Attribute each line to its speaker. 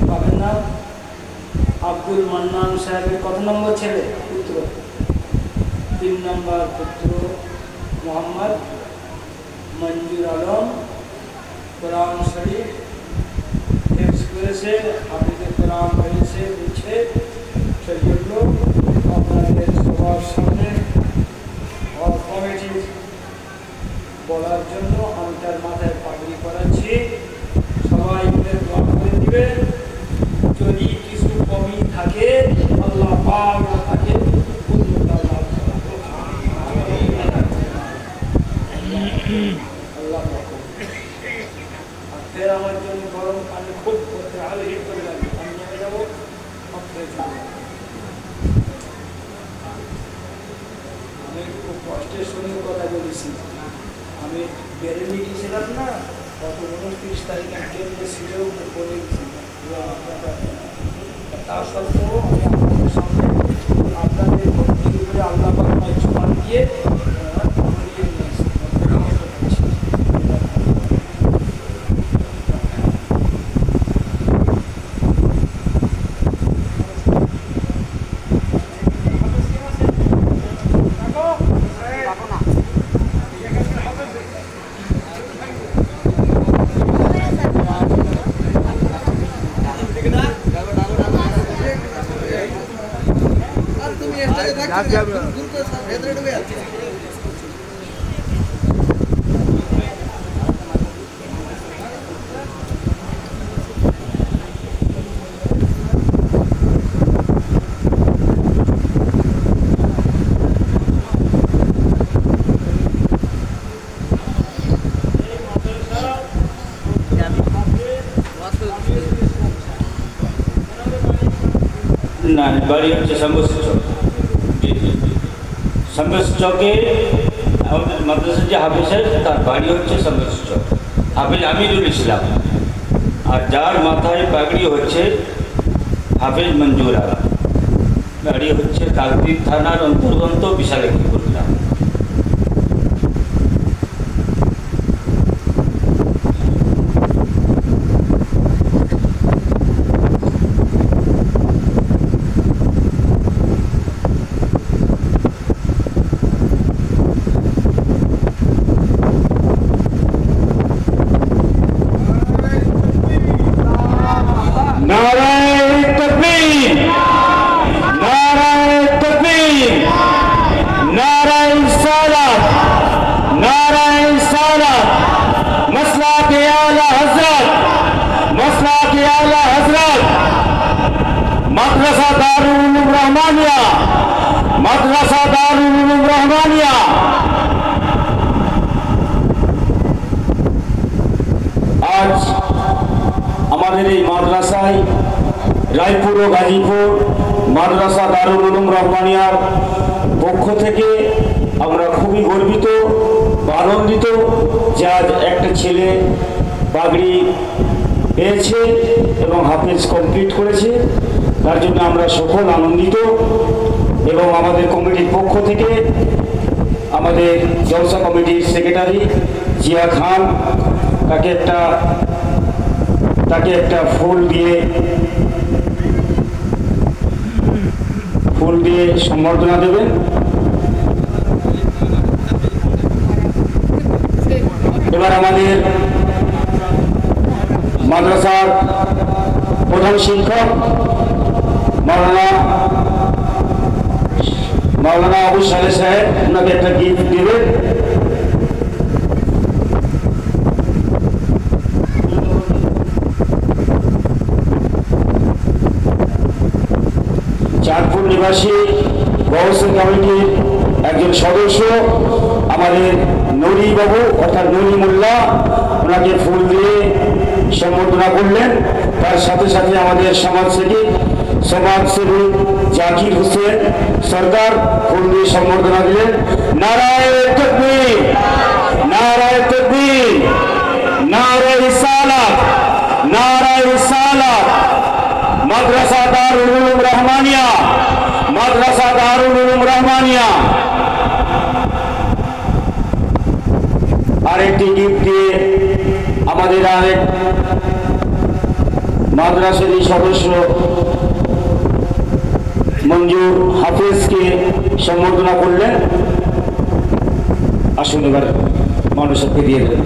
Speaker 1: বাবার নাম আব্দুল মান্নান সাহেবের কত নম্বর ছেলে পুত্র? 3 নম্বর পুত্র মোহাম্মদ মঞ্জুর আলম কোরআন শরীফ হিফজ করেছে, হাফিজে কোরআন হয়েছে বুঝছে। সেজন্য আপনাদের সবার সামনে কমিটি বলার জন্য আমি তার মাথায় পাগড়ি করাচ্ছি। সবাই মিলে দোয়া করে দিবেন। যদি কিছু কমি থাকে আল্লাহ পাক তাকে আল্লাহ ফের আমার জন্য গরম পানি খুব করতে আলো হিট করে লাগবে। আমি নেমে যাবো, আমি খুব কষ্টের সঙ্গে কথা বলেছি। আমি বেরেলি গিয়েছিলাম না, গত 29 তারিখ আমি ট্রেনে সিটেও বলে গেছি। তা সত্ত্বেও আমি আপনাদের সামনে আপনাদের ভক্তির উপরে আল্লাহ পাক জোয়ান দিয়ে
Speaker 2: না বাড়ি হচ্ছে সম্বস চক। সম্বস চকে আমাদের মাদ্রাসা যে হাফিজ সাহেব তার বাড়ি হচ্ছে সম্বস চক, হাফিজ আমিরুল ইসলাম। আর যার মাথায় পাগড়ি হচ্ছে হাফিজ মঞ্জুর আলম, বাড়ি হচ্ছে কাকদ্বীপ থানার অন্তর্গত বিশালাক্ষীপুর গ্রাম। মাদ্রাসা দারুল উলুম রহমানিয়া, মাদ্রাসা দারুল উলুম রহমানিয়া। আজ আমাদের এই মাদ্রাসায় রায়পুর ও গাজীপুর মাদ্রাসা দারুল উলুম রহমানিয়ার পক্ষ থেকে আমরা খুবই গর্বিত বা আনন্দিত যে আজ একটা ছেলে পাগড়ি পেয়েছে এবং হাফেজ কমপ্লিট করেছে। তার জন্য আমরা সকল আনন্দিত এবং আমাদের কমিটির পক্ষ থেকে আমাদের জলসা কমিটির সেক্রেটারি জিয়া খান তাকে একটা ফুল দিয়ে সম্বর্ধনা দেবেন। এবার আমাদের মাদ্রাসার প্রধান শিক্ষক মাওলানা আবু সালেহ সাহেব ওনাকে একটা গিফট দেবেন। চাঁদপুর নিবাসী গৌসে কমিটির একজন সদস্য আমাদের নরি বাবু অর্থাৎ নরি মোল্লা, ওনাকে ফুল দিয়ে সম্বর্ধনা করলেন। তার সাথে সাথে আমাদের সমাজসেবী জাকির হোসেন সরকার ফুল দিয়ে সম্বর্ধনা দিলেন। নারায়ে তাকবীর, নারায়ে তাকবীর, নারায়ে রিসালাত, নারায়ে রিসালাত। মাদ্রাসা দারুল উলুম রহমানিয়া, মাদ্রাসা দারুল উলুম রহমানিয়া। আরেকটি গিফট দিয়ে আমাদের আরেক
Speaker 3: মাদ্রাসারই সদস্য মঞ্জুর হাফেজকে সম্বর্ধনা করলেন। আসুন এবার মানুষকে ফিরিয়ে দেন।